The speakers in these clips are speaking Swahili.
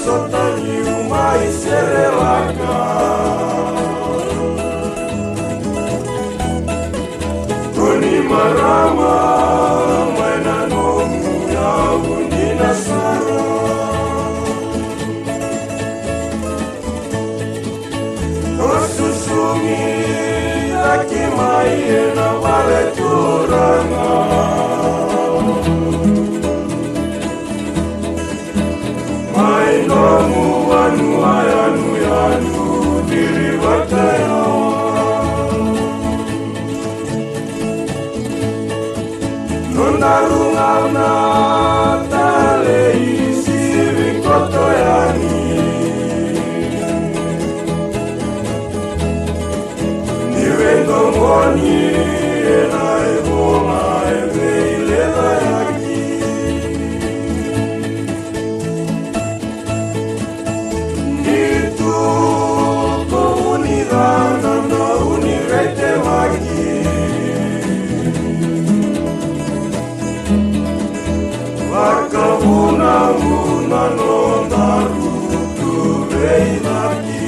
sotani uma iserelaka Toni marama Mwena nomu ya undina sara Osusumi Takimaie na vale turanga Mainomu anu ayanu yanu diri wataya Nunarungana tale isi vikoto yani Niwendo ngoni ena eboma ebe ilela yaki Nando unirete maki Wakabuna muna no narutu reilaki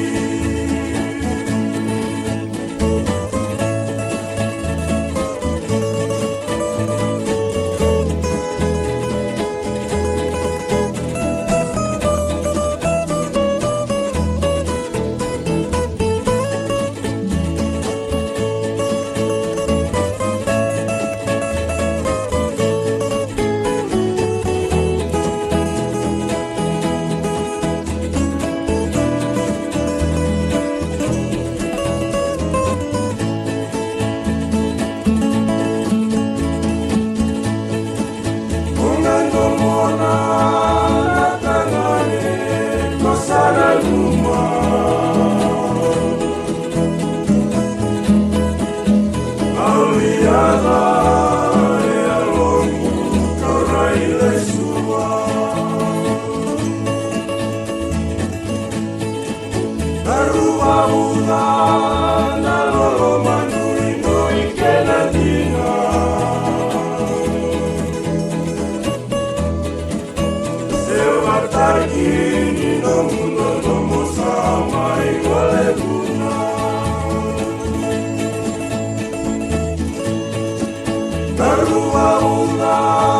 Darua una